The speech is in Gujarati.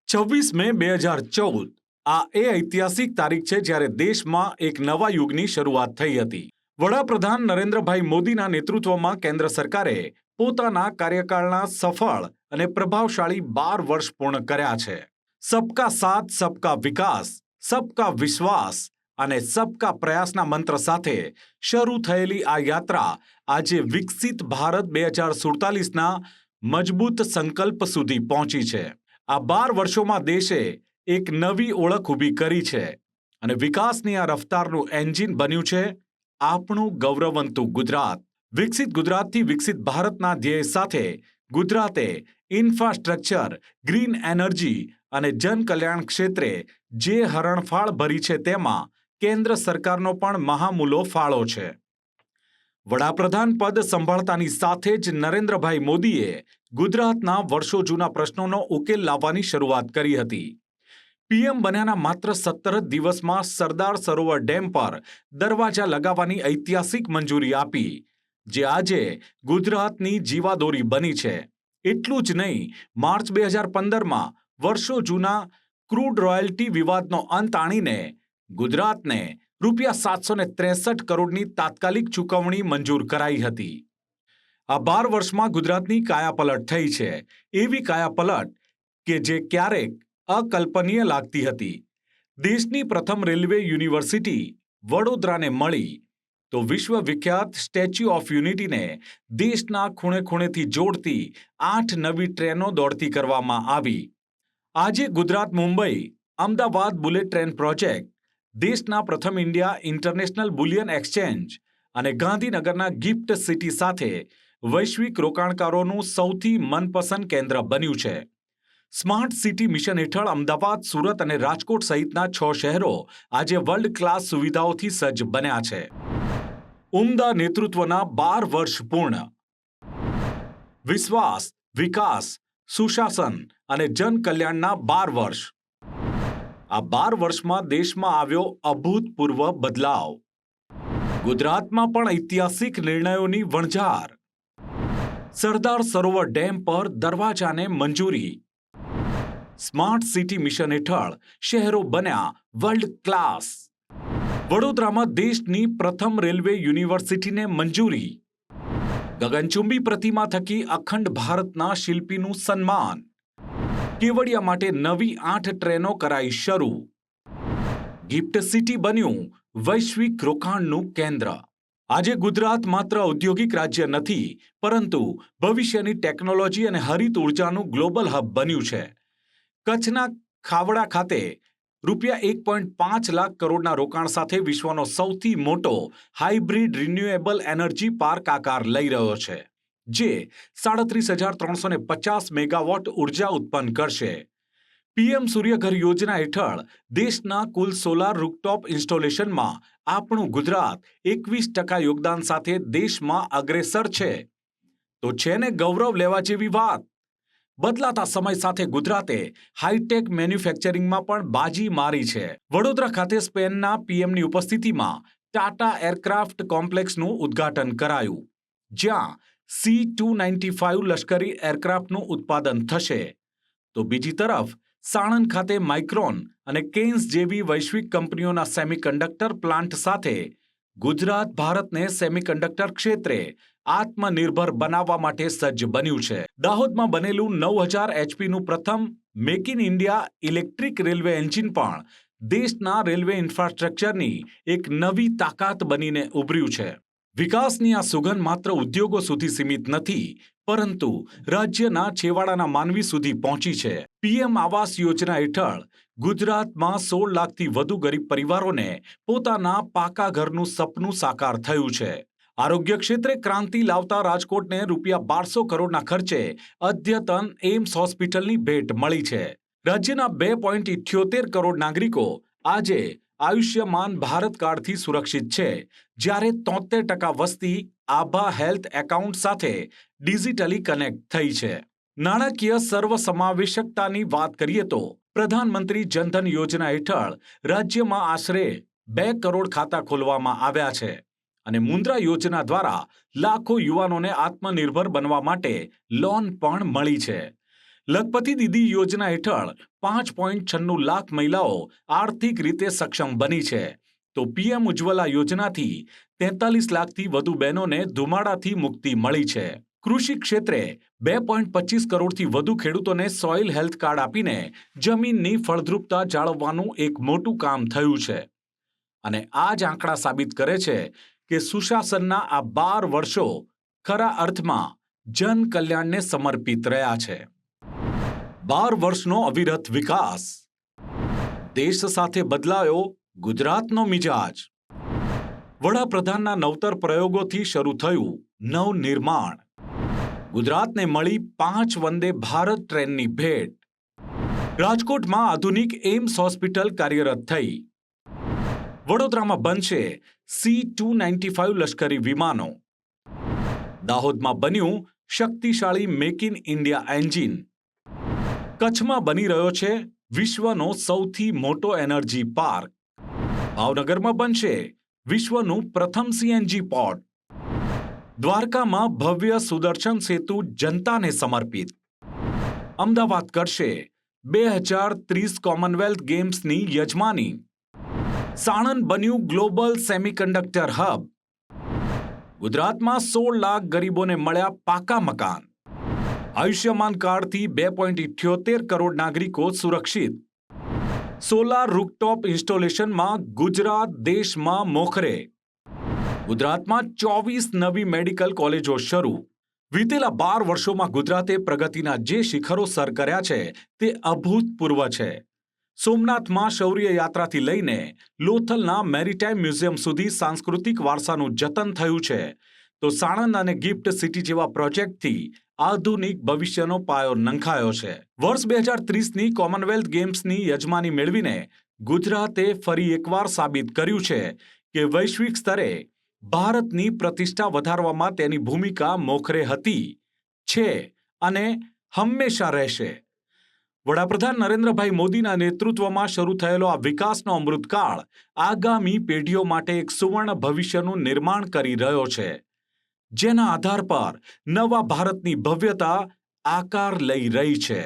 26 મે 2014 આ એ ઐતિહાસિક તારીખ છે જ્યારે દેશમાં એક નવા યુગની શરૂઆત થઈ હતી। વડાપ્રધાન નરેન્દ્રભાઈ મોદીના નેતૃત્વમાં કેન્દ્ર સરકારે પોતાના કાર્યકાળના સફળ અને પ્રભાવશાળી 12 વર્ષ પૂર્ણ કર્યા છે। સબકા સાથ સબકા વિકાસ, સબકા વિશ્વાસ અને સબકા પ્રયાસના મંત્ર સાથે શરૂ થયેલી આ યાત્રા આજે વિકસિત ભારત 2047ના મજબૂત સંકલ્પ સુધી પહોંચી છે। આ 12 વર્ષોમાં દેશે એક નવી ઓળખ ઊભી કરી છે અને વિકાસની આ રફતારનું એન્જિન બન્યું છે આપણું ગૌરવવંતું ગુજરાત। વિકસિત ગુજરાતથી વિકસિત ભારતના ધ્યેય સાથે ગુજરાતે ઇન્ફ્રાસ્ટ્રક્ચર, ગ્રીન એનર્જી અને જનકલ્યાણ ક્ષેત્રે જે હરણફાળ ભરી છે તેમાં કેન્દ્ર સરકારનો પણ મહામૂલો ફાળો છે। વડાપ્રધાન પદ સંભાળતાની સાથે જ નરેન્દ્રભાઈ મોદીએ ગુજરાતના વર્ષો જૂના પ્રશ્નોનો ઉકેલ લાવવાની શરૂઆત કરી હતી। પીએમ બન્યાના માત્ર 17 દિવસમાં સરદાર સરોવર ડેમ પર દરવાજા લગાવવાની ઐતિહાસિક મંજૂરી આપી, જે આજે ગુજરાતની જીવાદોરી બની છે। એટલું જ નહીં, માર્ચ 2015માં વર્ષો જૂના ક્રૂડ રોયલ્ટી વિવાદનો અંત આણીને ગુજરાતને ₹763 કરોડની તાત્કાલિક ચૂકવણી મંજૂર કરાઈ હતી। આ 12 વર્ષમાં ગુજરાતની કાયાપલટ થઈ છે, એવી કાયાપલટ કે જે ક્યારેક અકલ્પનીય લાગતી હતી। દેશની પ્રથમ રેલવે યુનિવર્સિટી વડોદરાને મળી તો વિશ્વવિખ્યાત સ્ટેચ્યુ ઓફ યુનિટીને દેશના ખૂણે ખૂણેથી જોડતી 8 નવી ટ્રેનો દોડતી કરવામાં આવી। આજે Gujarat Mumbai Ahmedabad bullet train project, દેશના પ્રથમ ઇન્ડિયા ઇન્ટરનેશનલ બુલિયન એક્સચેન્જ અને ગાંધીનગરના ગિફ્ટ સિટી સાથે વૈશ્વિક રોકાણકારોનું સૌથી મનપસંદ કેન્દ્ર બન્યું છે। સ્માર્ટ સિટી મિશન હેઠળ અમદાવાદ, સુરત અને રાજકોટ સહિતના 6 શહેરો આજે વર્લ્ડ ક્લાસ સુવિધાઓથી સજ્જ બન્યા છે। ઉમદા નેતૃત્વના 12 વર્ષ પૂર્ણ। વિશ્વાસ, વિકાસ, સુશાસન અને જનકલ્યાણના 12 વર્ષ। આ 12 વર્ષમાં દેશમાં આવ્યો અભૂતપૂર્વ બદલાવ। ગુજરાતમાં પણ ઐતિહાસિક નિર્ણયોની વણઝાર। સરદાર સરોવર ડેમ પર દરવાજાને મંજૂરી। સ્માર્ટ સિટી મિશન હેઠળ શહેરો બન્યા વર્લ્ડ ક્લાસ। વડોદરામાં દેશની પ્રથમ રેલવે યુનિવર્સિટીને મંજૂરી। ગગનચુંબી પ્રતિમા થકી અખંડ ભારતના શિલ્પીનું સન્માન। કેવડિયા માટે નવી 8 ટ્રેનો કરાઈ શરૂ। ગિફ્ટ સિટી બન્યું વૈશ્વિક રોકાણનું કેન્દ્ર। આજે ગુજરાત માત્ર ઔદ્યોગિક રાજ્ય નથી, પરંતુ ભવિષ્યની ટેકનોલોજી અને હરિત ઉર્જાનું ગ્લોબલ હબ બન્યું છે। કચ્છના ખાવડા ખાતે ₹1.5 લાખ કરોડના રોકાણ સાથે વિશ્વનો સૌથી મોટો હાઇબ્રિડ રિન્યુએબલ એનર્જી પાર્ક આકાર લઈ રહ્યો છે, જે 37,350 મેગાવોટ ઉર્જા ઉત્પન્ન કરશે। પીએમ સૂર્યઘર યોજના હેઠળ દેશના કુલ સોલાર રૂફટોપ ઇન્સ્ટોલેશનમાં આપણું ગુજરાત 21% યોગદાન સાથે દેશમાં અગ્રેસર છે। તો છે ને ગૌરવ લેવા જેવી વાત। બદલાતા સમય સાથે ગુજરાતે હાઈટેક મેન્યુફેક્ચરિંગમાં પણ બાજી મારી છે। વડોદરા ખાતે સ્પેનના પીએમની ઉપસ્થિતિમાં ટાટા એરક્રાફ્ટ કોમ્પ્લેક્સનું ઉદ્ઘાટન કરાયું, જ્યાં C-295 લશ્કરી એરક્રાફ્ટનું ઉત્પાદન થશે। તો બીજી તરફ સાણંદ ખાતે માઇક્રોન અને કેન્સ જેવી વૈશ્વિક કંપનીઓના સેમિકન્ડક્ટર પ્લાન્ટ સાથે ગુજરાત ભારતને સેમિકન્ડક્ટર ક્ષેત્રે આત્મનિર્ભર બનાવવા માટે સજ્જ બન્યું છે। દાહોદમાં બનેલું 9000 HPનું પ્રથમ make in India electric railway engine પણ દેશના રેલવે ઇન્ફ્રાસ્ટ્રક્ચરની એક નવી તાકાત બનીને ઉભર્યું છે। વિકાસની આ સુગંધ માત્ર ઉદ્યોગો સુધી સીમિત નથી, પરંતુ રાજ્યના છેવાડાના માનવી સુધી પહોંચી છે। પીએમ આવાસ યોજના હેઠળ ગુજરાતમાં 16 લાખથી વધુ ગરીબ પરિવારોને પોતાના પાકા ઘરનું સપનું સાકાર થયું છે। આરોગ્ય ક્ષેત્રે ક્રાંતિ લાવતા રાજકોટને ₹1200 કરોડના ખર્ચે અદ્યતન એમ્સ હોસ્પિટલની ભેટ મળી છે। રાજ્યના 2.78 કરોડ નાગરિકો આજે આયુષ્યમાન ભારત કાર્ડથી સુરક્ષિત છે, જ્યારે 73% વસ્તી આભા હેલ્થ એકાઉન્ટ સાથે ડિજિટલી કનેક્ટ થઈ છે। નાણાકીય સર્વસમાવેશકતાની વાત કરીએ તો પ્રધાનમંત્રી જનધન યોજના હેઠળ રાજ્યમાં આશરે 2 કરોડ ખાતા ખોલવામાં આવ્યા છે અને મુદ્રા યોજના દ્વારા લાખો યુવાનોને આત્મનિર્ભર બનવા માટે લોન પણ મળી છે। લખપતિ દીદી યોજના હેઠળ 5.96 લાખ મહિલાઓ આર્થિક રીતે સક્ષમ બની છે, તો પીએમ ઉજ્જવલા યોજનાથી 43 લાખથી વધુ બહેનોને ધુમાડાથી મુક્તિ મળી છે. કૃષિ ક્ષેત્રે 2.25 કરોડથી વધુ ખેડૂતોને સોઇલ હેલ્થ કાર્ડ આપીને જમીનની ફળદ્રુપતા જાળવવાનું એક મોટું કામ થયું છે. અને આ જ આંકડા સાબિત કરે છે કે સુશાસનના આ 12 વર્ષો ખરા અર્થમાં જન કલ્યાણને સમર્પિત રહ્યા છે. 12 વર્ષનો અવિરત વિકાસ. દેશ સાથે બદલાયો ગુજરાતનો મિજાજ. વડાપ્રધાનના નવતર પ્રયોગોથી શરૂ થયું નવનિર્માણ. ગુજરાતને મળી 5 વંદે ભારત ટ્રેનની ભેટ. રાજકોટમાં આધુનિક એમ્સ હોસ્પિટલ કાર્યરત થઈ. વડોદરામાં બનશે C-295 લશ્કરી વિમાનો. દાહોદમાં બન્યું શક્તિશાળી મેક ઇન ઇન્ડિયા એન્જિન. કચ્છમાં બની રહ્યો છે વિશ્વનો સૌથી મોટો એનર્જી પાર્ક. ભાવનગરમાં બનશે વિશ્વનું પ્રથમ CNG પોર્ટ. દ્વારકામાં ભવ્ય સુદર્શન સેતુ જનતાને સમર્પિત. અમદાવાદ કરશે 2030 કોમનવેલ્થ ગેમ્સની યજમાની. સાણંદ બન્યું ગ્લોબલ સેમિકન્ડક્ટર હબ. ગુજરાતમાં 16 લાખ ગરીબોને મળ્યા પાકા મકાન. આયુષ્યમાન કાર્ડથી 2.78 કરોડ નાગરિકો સુરક્ષિત. સોલાર રૂફટોપ ઇન્સ્ટોલેશનમાં ગુજરાત દેશમાં મોખરે. ગુજરાતમાં 24 નવી મેડિકલ કોલેજો શરૂ. વીતેલા 12 વર્ષોમાં ગુજરાતે પ્રગતિના જે શિખરો સર કર્યા છે તે અભૂતપૂર્વ છે. સોમનાથમાં શૌર્ય યાત્રાથી લઈને લોથલના મેરીટાઈમ મ્યુઝિયમ સુધી સાંસ્કૃતિક વારસાનું જતન થયું છે, તો સાણંદ અને ગિફ્ટ સિટી જેવા પ્રોજેક્ટથી આધુનિક ભવિષ્યનો પાયો નંખાયો છે. વર્ષ 2030ની કોમનવેલ્થ ગેમ્સની યજમાની મેળવીને ગુજરાતે ફરી એકવાર સાબિત કર્યું છે કે વૈશ્વિક સ્તરે ભારતની પ્રતિષ્ઠા વધારવામાં તેની ભૂમિકા મોખરે હતી, છે અને હંમેશા રહેશે. વડાપ્રધાન નરેન્દ્રભાઈ મોદીના નેતૃત્વમાં શરૂ થયેલો આ વિકાસનો અમૃતકાળ આગામી પેઢીઓ માટે એક સુવર્ણ ભવિષ્યનું નિર્માણ કરી રહ્યો છે, જેના આધાર પર નવા ભારતની ભવ્યતા આકાર લઈ રહી છે.